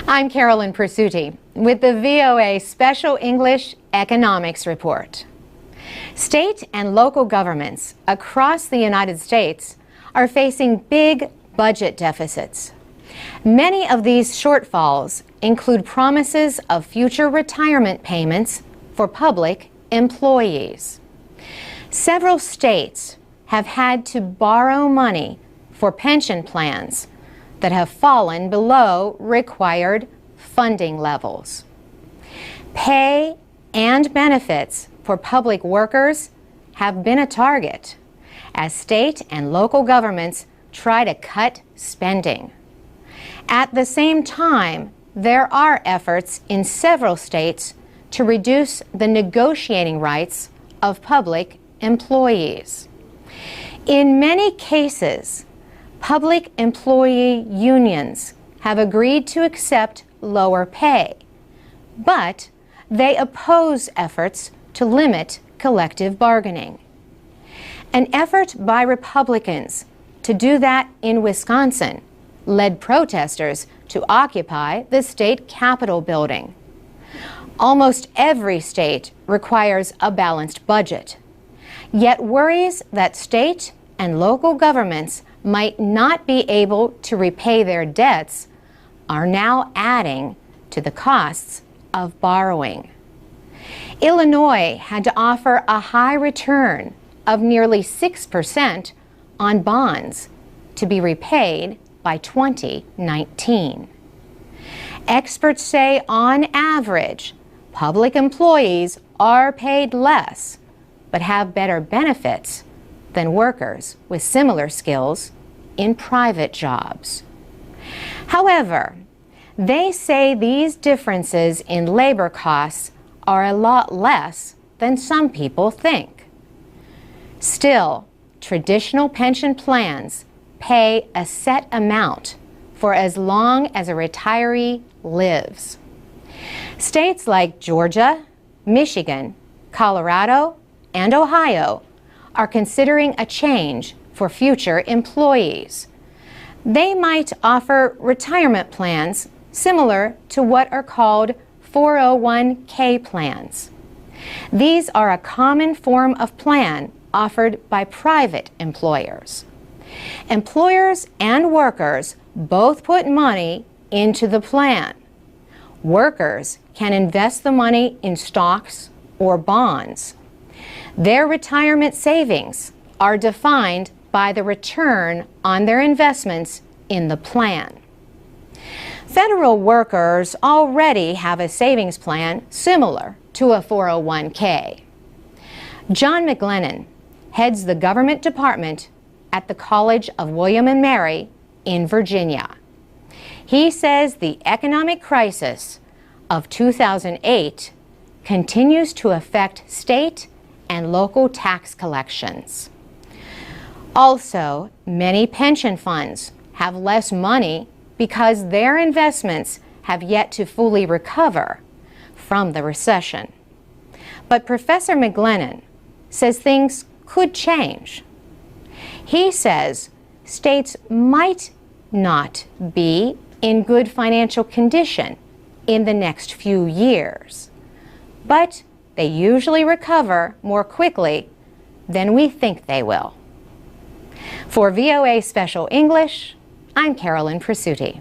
I'm Carolyn Pursuti with the VOA Special English Economics Report. State and local governments across the United States are facing big budget deficits. Many of these shortfalls include promises of future retirement payments for public employees. Several states have had to borrow money for pension plans that have fallen below required funding levels. Pay and benefits for public workers have been a target as state and local governments try to cut spending. At the same time, there are efforts in several states to reduce the negotiating rights of public employees. In many cases, public employee unions have agreed to accept lower pay, but they oppose efforts to limit collective bargaining. An effort by Republicans to do that in Wisconsin led protesters to occupy the state capitol building. Almost every state requires a balanced budget, yet worries that state and local governments might not be able to repay their debts are now adding to the costs of borrowing. Illinois had to offer a high return of nearly 6% on bonds to be repaid by 2019. Experts say on average, public employees are paid less but have better benefits than workers with similar skills in private jobs. However, they say these differences in labor costs are a lot less than some people think. Still, traditional pension plans pay a set amount for as long as a retiree lives. States like Georgia, Michigan, Colorado, and Ohio are considering a change for future employees. They might offer retirement plans similar to what are called 401k plans. These are a common form of plan offered by private employers. Employers and workers both put money into the plan. Workers can invest the money in stocks or bonds. Their retirement savings are defined by the return on their investments in the plan. Federal workers already have a savings plan similar to a 401k. John McGlennon heads the government department at the College of William and Mary in Virginia. He says the economic crisis of 2008 continues to affect state and local tax collections. Also, many pension funds have less money because their investments have yet to fully recover from the recession. But Professor McGlennon says things could change. He says states might not be in good financial condition in the next few years, but they usually recover more quickly than we think they will. For VOA Special English, I'm Carolyn Pursuti.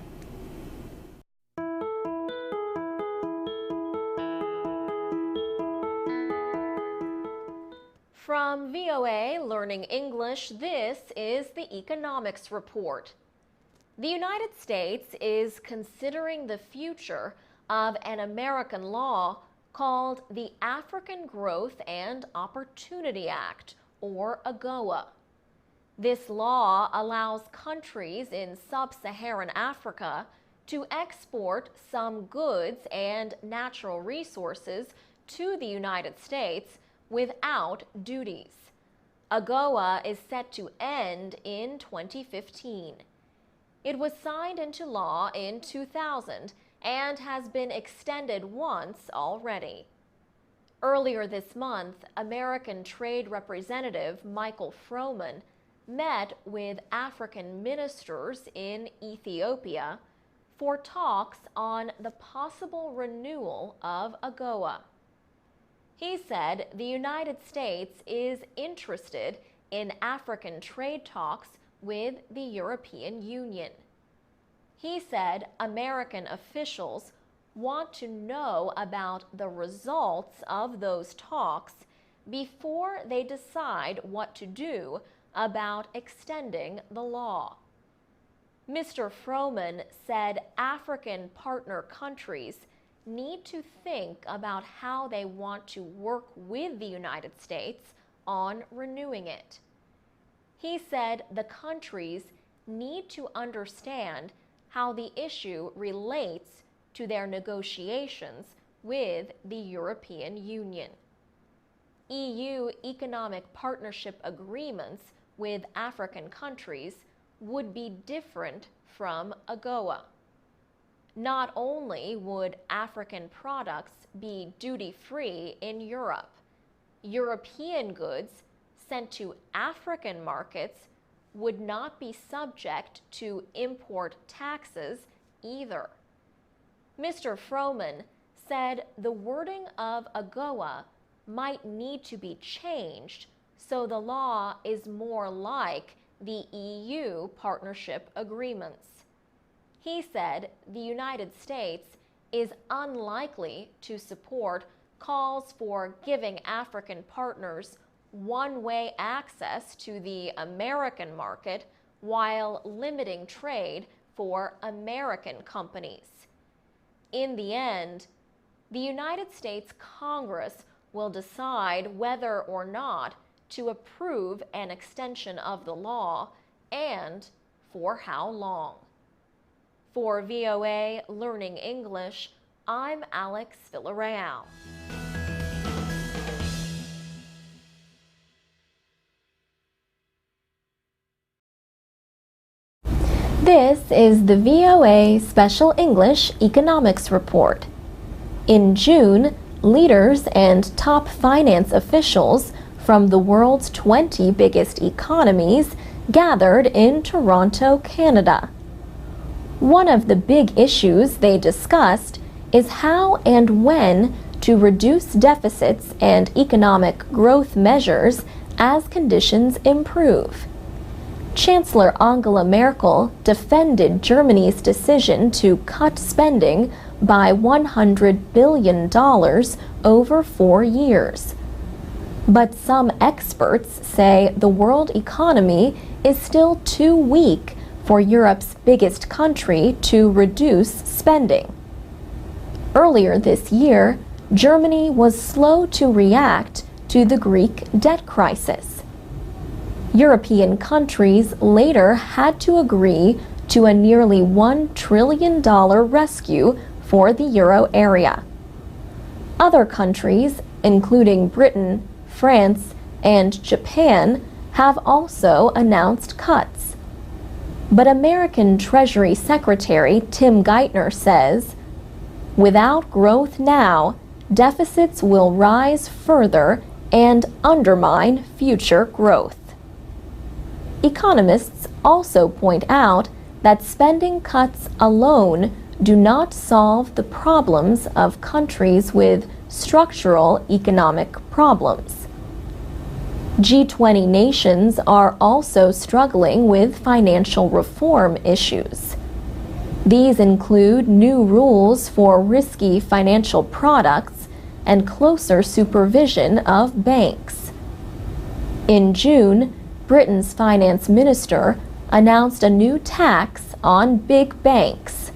From VOA Learning English, this is the Economics Report. The United States is considering the future of an American law called the African Growth and Opportunity Act, or AGOA. This law allows countries in sub-Saharan Africa to export some goods and natural resources to the United States without duties. AGOA is set to end in 2015. It was signed into law in 2000 and has been extended once already. Earlier this month, American Trade Representative Michael Froman met with African ministers in Ethiopia, for talks on the possible renewal of AGOA. He said the United States is interested in African trade talks with the European Union. He said American officials want to know about the results of those talks before they decide what to do about extending the law. Mr. Froman said African partner countries need to think about how they want to work with the United States on renewing it. He said the countries need to understand how the issue relates to their negotiations with the European Union. EU economic partnership agreements with African countries would be different from AGOA. Not only would African products be duty-free in Europe, European goods sent to African markets would not be subject to import taxes either. Mr. Froman said the wording of AGOA might need to be changed so the law is more like the EU partnership agreements. He said the United States is unlikely to support calls for giving African partners one-way access to the American market while limiting trade for American companies. In the end, the United States Congress will decide whether or not to approve an extension of the law and for how long. For VOA Learning English, I'm Alex Villarreal. This is the VOA Special English Economics Report. In June, leaders and top finance officials from the world's 20 biggest economies gathered in Toronto, Canada. One of the big issues they discussed is how and when to reduce deficits and economic growth measures as conditions improve. Chancellor Angela Merkel defended Germany's decision to cut spending by $100 billion over 4 years. But some experts say the world economy is still too weak for Europe's biggest country to reduce spending. Earlier this year, Germany was slow to react to the Greek debt crisis. European countries later had to agree to a nearly $1 trillion rescue for the euro area. Other countries, including Britain, France, and Japan, have also announced cuts. But American Treasury Secretary Tim Geithner says, without growth now, deficits will rise further and undermine future growth. Economists also point out that spending cuts alone do not solve the problems of countries with structural economic problems. G20 nations are also struggling with financial reform issues. These include new rules for risky financial products and closer supervision of banks. In June, Britain's finance minister announced a new tax on big banks.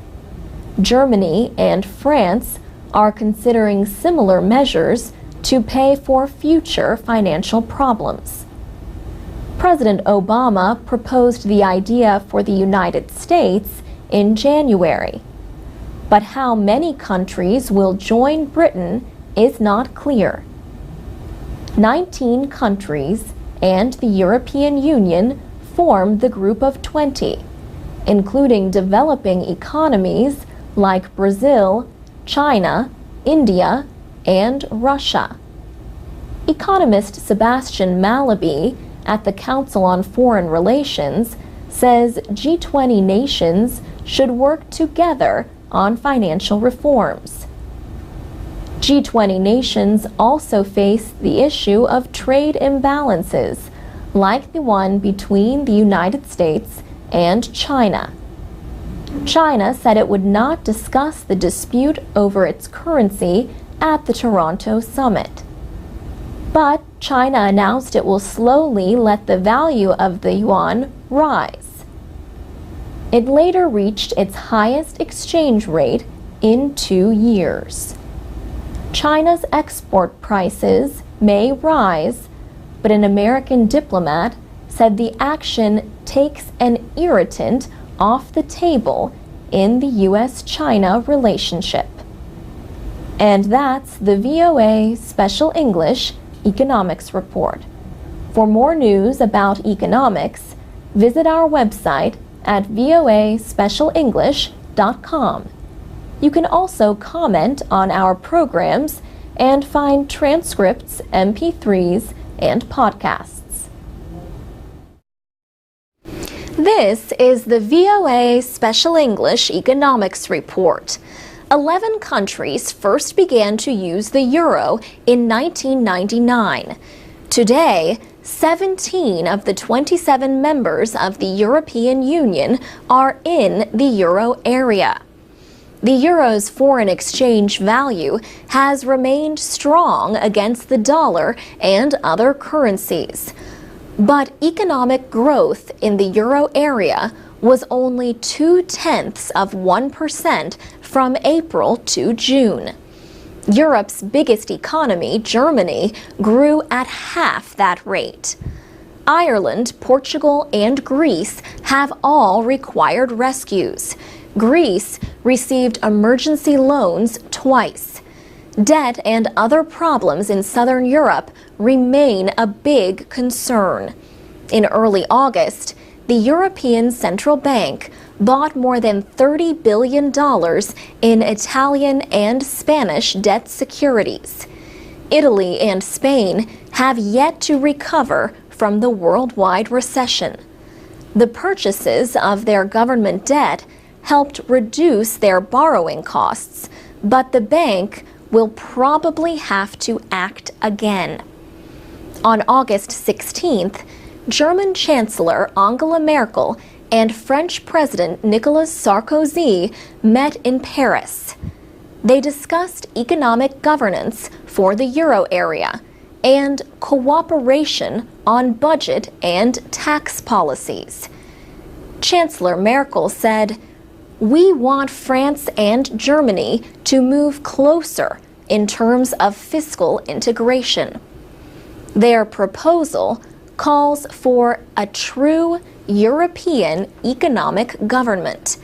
Germany and France are considering similar measures to pay for future financial problems. President Obama proposed the idea for the United States in January. But how many countries will join Britain is not clear. 19 countries and the European Union form the Group of 20, including developing economies like Brazil, China, India, and Russia. Economist Sebastian Mallaby at the Council on Foreign Relations says G20 nations should work together on financial reforms. G20 nations also face the issue of trade imbalances, like the one between the United States and China. China said it would not discuss the dispute over its currency at the Toronto summit. But China announced it will slowly let the value of the yuan rise. It later reached its highest exchange rate in 2 years. China's export prices may rise, but an American diplomat said the action takes an irritant off the table in the U.S.-China relationship. And that's the VOA Special English Economics Report. For more news about economics, visit our website at voaspecialenglish.com. You can also comment on our programs and find transcripts, MP3s, and podcasts. This is the VOA Special English Economics Report. 11 countries first began to use the euro in 1999. Today, 17 of the 27 members of the European Union are in the euro area. The euro's foreign exchange value has remained strong against the dollar and other currencies. But economic growth in the euro area was only 0.2% from April to June. Europe's biggest economy, Germany, grew at half that rate. Ireland, Portugal, and Greece have all required rescues. Greece received emergency loans twice. Debt and other problems in southern Europe remain a big concern. In early August, the European Central Bank bought more than $30 billion in Italian and Spanish debt securities. Italy and Spain have yet to recover from the worldwide recession. The purchases of their government debt helped reduce their borrowing costs, but the bank will probably have to act again. On August 16th, German Chancellor Angela Merkel and French President Nicolas Sarkozy met in Paris. They discussed economic governance for the euro area and cooperation on budget and tax policies. Chancellor Merkel said, "We want France and Germany to move closer in terms of fiscal integration." Their proposal calls for a true European economic government.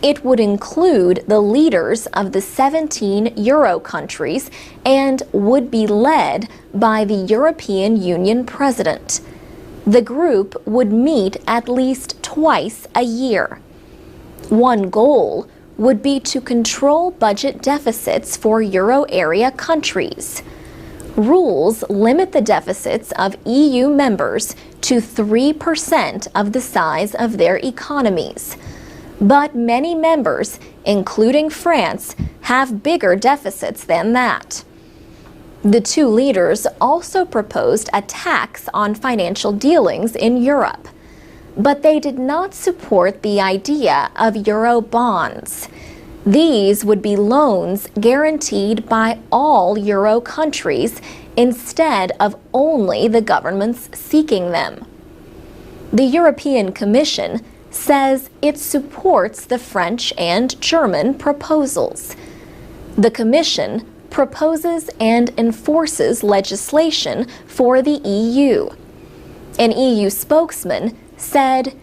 It would include the leaders of the 17 euro countries and would be led by the European Union president. The group would meet at least twice a year. One goal would be to control budget deficits for euro area countries. Rules limit the deficits of EU members to 3% of the size of their economies. But many members, including France, have bigger deficits than that. The two leaders also proposed a tax on financial dealings in Europe. But they did not support the idea of euro bonds. These would be loans guaranteed by all euro countries instead of only the governments seeking them. The European Commission says it supports the French and German proposals. The Commission proposes and enforces legislation for the EU. An EU spokesman said,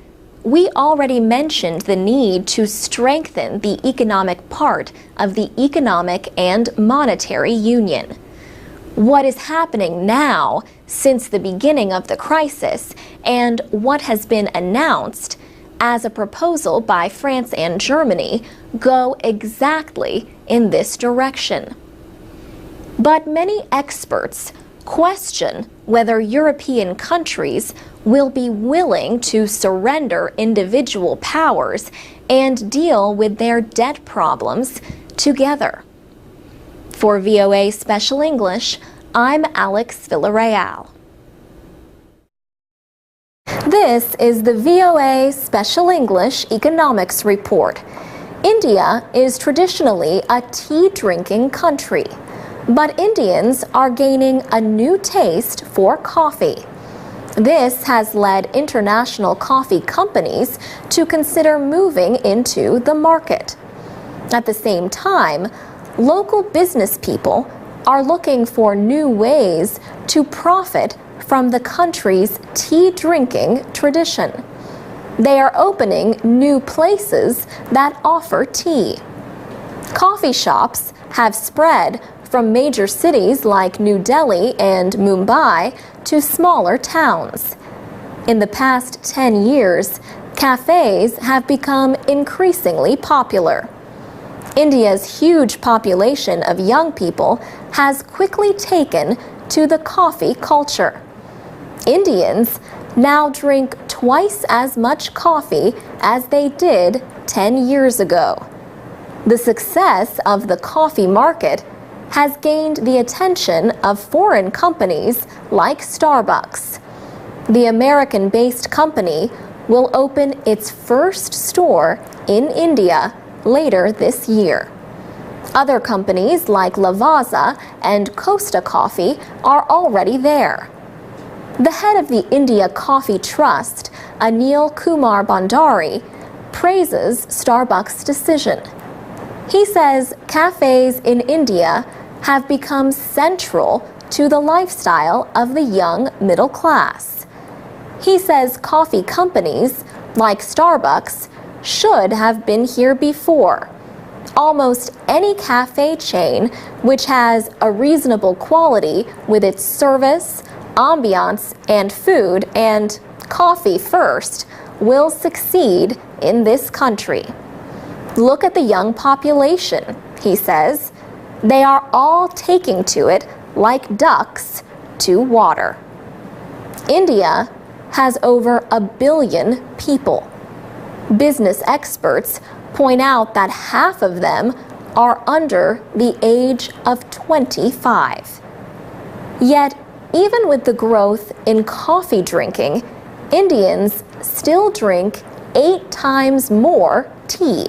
"We already mentioned the need to strengthen the economic part of the economic and monetary union. What is happening now since the beginning of the crisis and what has been announced as a proposal by France and Germany go exactly in this direction." But many experts question whether European countries will be willing to surrender individual powers and deal with their debt problems together. For VOA Special English, I'm Alex Villarreal. This is the VOA Special English Economics Report. India is traditionally a tea-drinking country, but Indians are gaining a new taste for coffee. This has led international coffee companies to consider moving into the market. At the same time, local business people are looking for new ways to profit from the country's tea-drinking tradition. They are opening new places that offer tea. Coffee shops have spread from major cities like New Delhi and Mumbai to smaller towns. In the past 10 years, cafes have become increasingly popular. India's huge population of young people has quickly taken to the coffee culture. Indians now drink twice as much coffee as they did 10 years ago. The success of the coffee market has gained the attention of foreign companies like Starbucks. The American-based company will open its first store in India later this year. Other companies like Lavazza and Costa Coffee are already there. The head of the India Coffee Trust, Anil Kumar Bhandari, praises Starbucks' decision. He says cafes in India have become central to the lifestyle of the young middle class. He says coffee companies like Starbucks should have been here before. Almost any cafe chain which has a reasonable quality with its service, ambiance, and food, and coffee first, will succeed in this country. Look at the young population, he says. They are all taking to it like ducks to water. India has over 1 billion people. Business experts point out that half of them are under the age of 25. Yet, even with the growth in coffee drinking, Indians still drink 8 times more tea.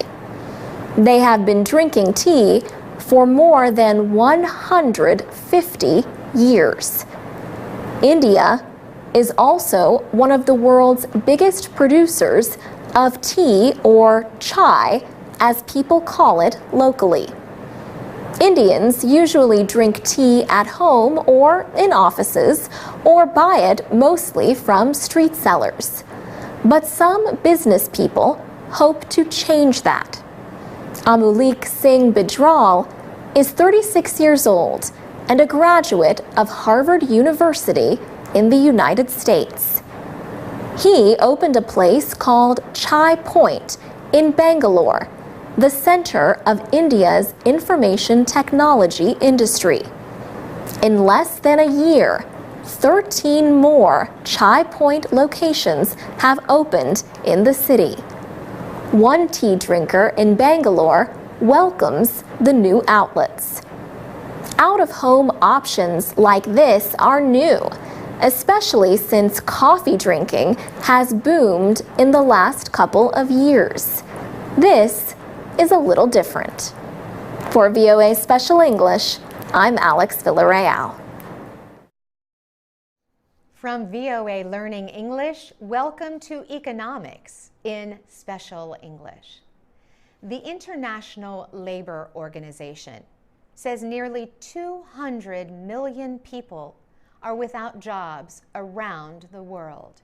They have been drinking tea for more than 150 years. India is also one of the world's biggest producers of tea, or chai, as people call it locally. Indians usually drink tea at home or in offices, or buy it mostly from street sellers. But some business people hope to change that. Amulik Singh Bidral is 36 years old and a graduate of Harvard University in the United States. He opened a place called Chai Point in Bangalore, the center of India's information technology industry. In less than a year, 13 more Chai Point locations have opened in the city. One tea drinker in Bangalore welcomes the new outlets. Out-of-home options like this are new, especially since coffee drinking has boomed in the last couple of years. This is a little different. For VOA Special English, I'm Alex Villarreal. From VOA Learning English, welcome to Economics in Special English. The International Labor Organization says nearly 200 million people are without jobs around the world.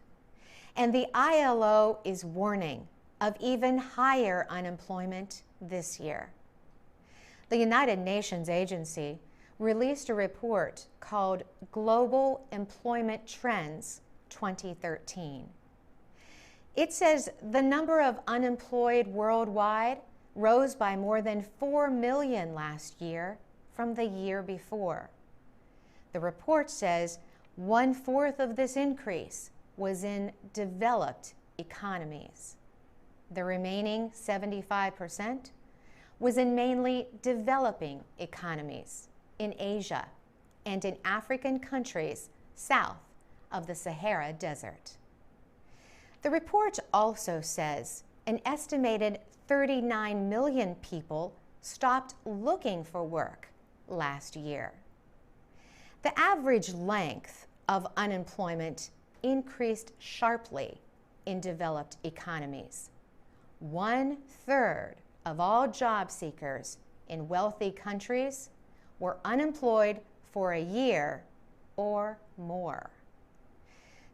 And the ILO is warning of even higher unemployment this year. The United Nations agency released a report called Global Employment Trends 2013. It says the number of unemployed worldwide rose by more than 4 million last year from the year before. The report says 1/4 of this increase was in developed economies. The remaining 75% was in mainly developing economies in Asia and in African countries south of the Sahara Desert. The report also says an estimated 39 million people stopped looking for work last year. The average length of unemployment increased sharply in developed economies. 1/3 of all job seekers in wealthy countries were unemployed for a year or more.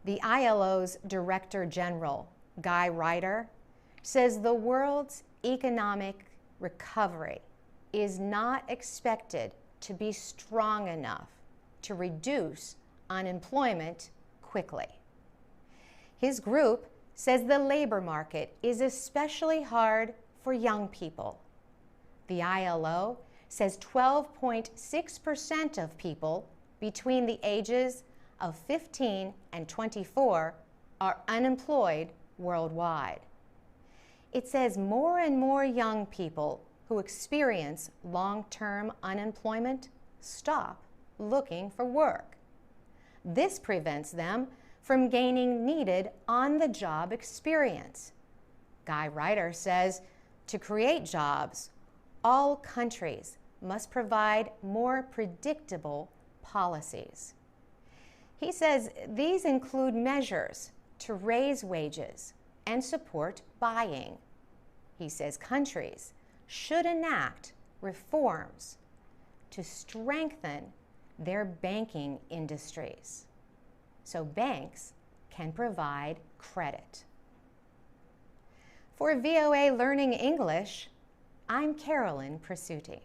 The ILO's Director General, Guy Ryder, says the world's economic recovery is not expected to be strong enough to reduce unemployment quickly. His group says the labor market is especially hard for young people. The ILO says 12.6% of people between the ages of 15 and 24 are unemployed worldwide. It says more and more young people who experience long-term unemployment stop looking for work. This prevents them from gaining needed on-the-job experience. Guy Ryder says to create jobs, all countries must provide more predictable policies. He says these include measures to raise wages and support buying. He says countries should enact reforms to strengthen their banking industries so banks can provide credit. For VOA Learning English, I'm Carolyn Presutti.